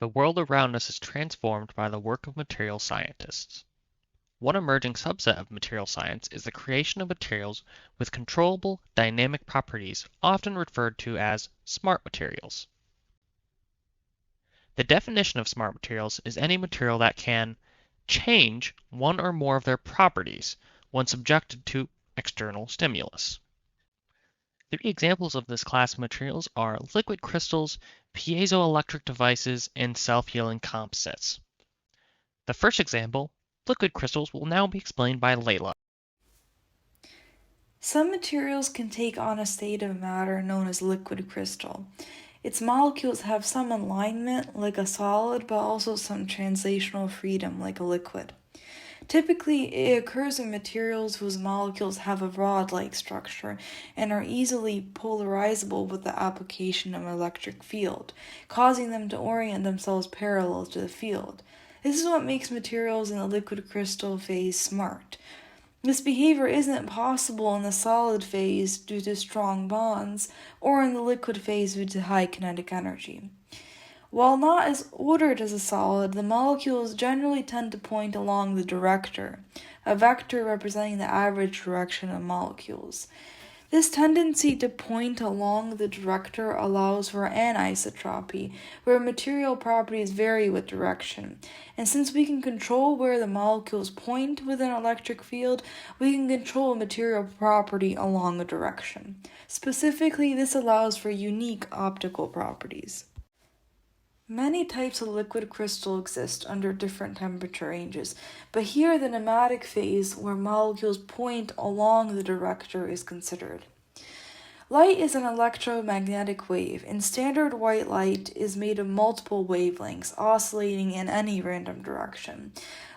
The world around us is transformed by the work of material scientists. One emerging subset of material science is the creation of materials with controllable dynamic properties, often referred to as smart materials. The definition of smart materials is any material that can change one or more of their properties when subjected to external stimulus. Three examples of this class of materials are liquid crystals, piezoelectric devices, and self-healing composites. The first example, liquid crystals, will now be explained by Leila. Some materials can take on a state of matter known as liquid crystal. Its molecules have some alignment, like a solid, but also some translational freedom, like a liquid. Typically, it occurs in materials whose molecules have a rod-like structure and are easily polarizable with the application of an electric field, causing them to orient themselves parallel to the field. This is what makes materials in the liquid crystal phase smart. This behavior isn't possible in the solid phase due to strong bonds, or in the liquid phase due to high kinetic energy. While not as ordered as a solid, the molecules generally tend to point along the director, a vector representing the average direction of molecules. This tendency to point along the director allows for anisotropy, where material properties vary with direction. And since we can control where the molecules point with an electric field, we can control a material property along a direction. Specifically, this allows for unique optical properties. Many types of liquid crystal exist under different temperature ranges, but here the nematic phase, where molecules point along the director, is considered. Light is an electromagnetic wave, and standard white light is made of multiple wavelengths, oscillating in any random direction.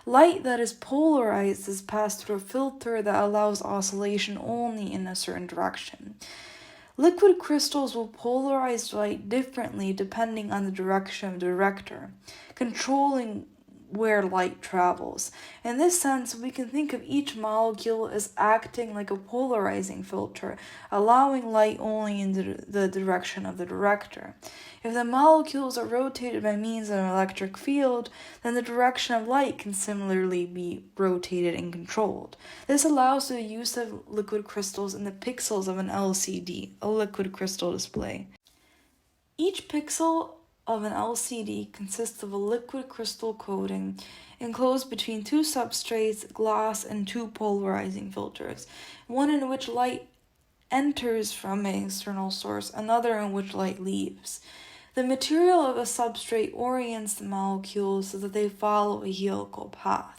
Light that is polarized is passed through a filter that allows oscillation only in a certain direction. Liquid crystals will polarize light differently depending on the direction of the director, controlling where light travels. In this sense, we can think of each molecule as acting like a polarizing filter, allowing light only in the direction of the director. If the molecules are rotated by means of an electric field, then the direction of light can similarly be rotated and controlled. This allows the use of liquid crystals in the pixels of an LCD, a liquid crystal display. Each pixel of an LCD consists of a liquid crystal coating enclosed between two substrates, glass, and two polarizing filters, one in which light enters from an external source, another in which light leaves. The material of a substrate orients the molecules so that they follow a helical path.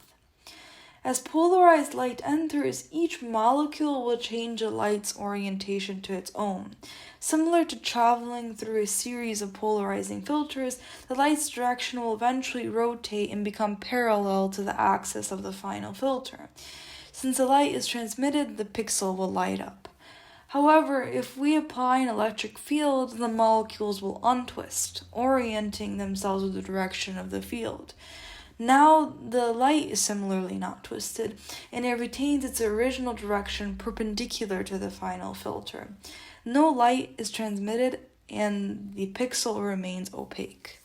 As polarized light enters, each molecule will change the light's orientation to its own. Similar to traveling through a series of polarizing filters, the light's direction will eventually rotate and become parallel to the axis of the final filter. Since the light is transmitted, the pixel will light up. However, if we apply an electric field, the molecules will untwist, orienting themselves with the direction of the field. Now the light is similarly not twisted, and it retains its original direction perpendicular to the final filter. No light is transmitted, and the pixel remains opaque.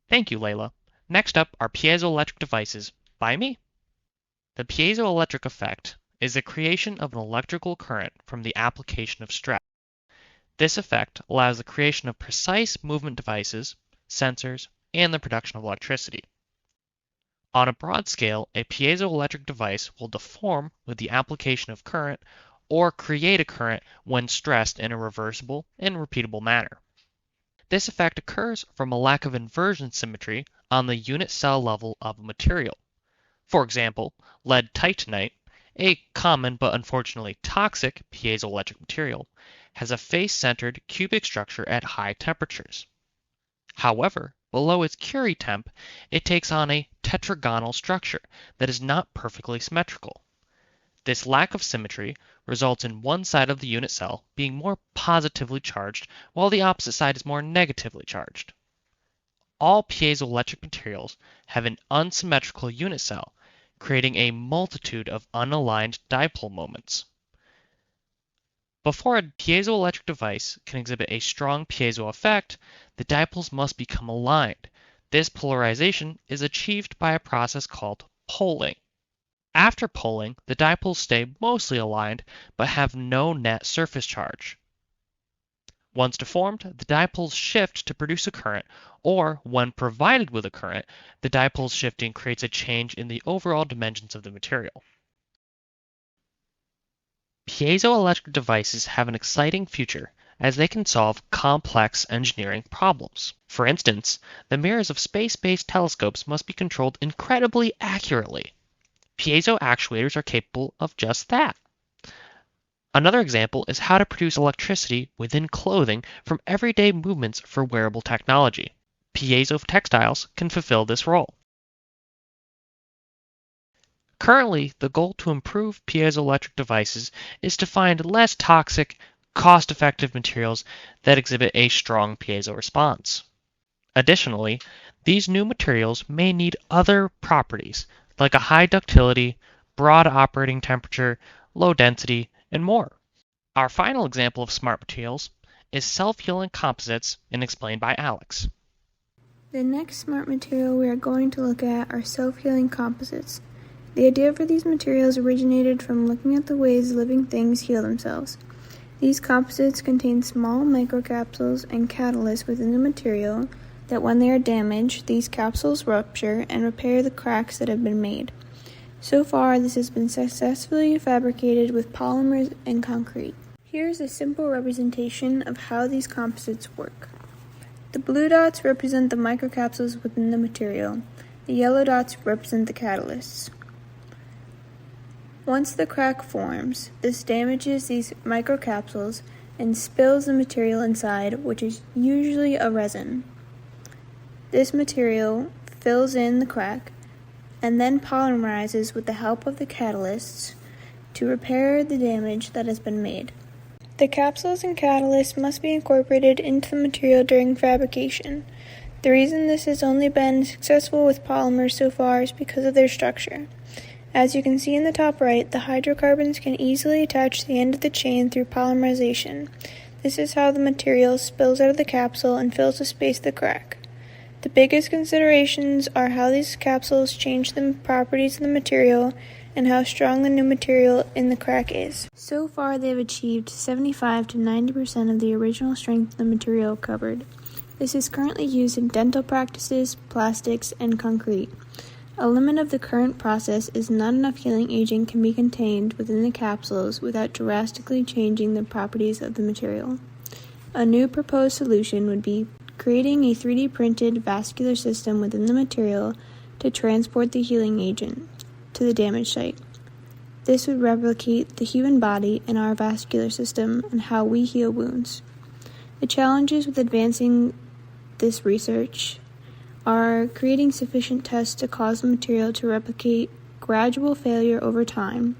Thank you, Leila. Next up are piezoelectric devices by me. The piezoelectric effect is the creation of an electrical current from the application of stress. This effect allows the creation of precise movement devices, sensors, and the production of electricity. On a broad scale, a piezoelectric device will deform with the application of current or create a current when stressed in a reversible and repeatable manner. This effect occurs from a lack of inversion symmetry on the unit cell level of a material. For example, lead titanite, a common but unfortunately toxic piezoelectric material, has a face-centered cubic structure at high temperatures. However, below its Curie temp, it takes on a tetragonal structure that is not perfectly symmetrical. This lack of symmetry results in one side of the unit cell being more positively charged while the opposite side is more negatively charged. All piezoelectric materials have an unsymmetrical unit cell, creating a multitude of unaligned dipole moments. Before a piezoelectric device can exhibit a strong piezo effect, the dipoles must become aligned. This polarization is achieved by a process called poling. After poling, the dipoles stay mostly aligned but have no net surface charge. Once deformed, the dipoles shift to produce a current, or when provided with a current, the dipoles shifting creates a change in the overall dimensions of the material. Piezoelectric devices have an exciting future as they can solve complex engineering problems. For instance, the mirrors of space-based telescopes must be controlled incredibly accurately. Piezo actuators are capable of just that. Another example is how to produce electricity within clothing from everyday movements for wearable technology. Piezo textiles can fulfill this role. Currently, the goal to improve piezoelectric devices is to find less toxic, cost-effective materials that exhibit a strong piezo response. Additionally, these new materials may need other properties like a high ductility, broad operating temperature, low density, and more. Our final example of smart materials is self-healing composites and explained by Alex. The next smart material we are going to look at are self-healing composites. The idea for these materials originated from looking at the ways living things heal themselves. These composites contain small microcapsules and catalysts within the material that when they are damaged, these capsules rupture and repair the cracks that have been made. So far, this has been successfully fabricated with polymers and concrete. Here is a simple representation of how these composites work. The blue dots represent the microcapsules within the material. The yellow dots represent the catalysts. Once the crack forms, this damages these microcapsules and spills the material inside, which is usually a resin. This material fills in the crack and then polymerizes with the help of the catalysts to repair the damage that has been made. The capsules and catalysts must be incorporated into the material during fabrication. The reason this has only been successful with polymers so far is because of their structure. As you can see in the top right, the hydrocarbons can easily attach to the end of the chain through polymerization. This is how the material spills out of the capsule and fills the space of the crack. The biggest considerations are how these capsules change the properties of the material and how strong the new material in the crack is. So far, they have achieved 75 to 90% of the original strength of the material covered. This is currently used in dental practices, plastics, and concrete. A limit of the current process is not enough healing agent can be contained within the capsules without drastically changing the properties of the material. A new proposed solution would be creating a 3D printed vascular system within the material to transport the healing agent to the damaged site. This would replicate the human body and our vascular system and how we heal wounds. The challenges with advancing this research are creating sufficient tests to cause the material to replicate gradual failure over time,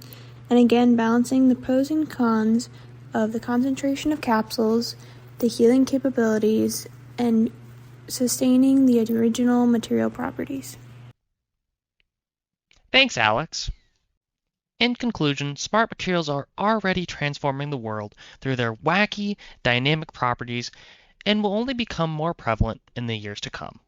and again balancing the pros and cons of the concentration of capsules, the healing capabilities, and sustaining the original material properties. Thanks, Alex. In conclusion, smart materials are already transforming the world through their wacky, dynamic properties and will only become more prevalent in the years to come.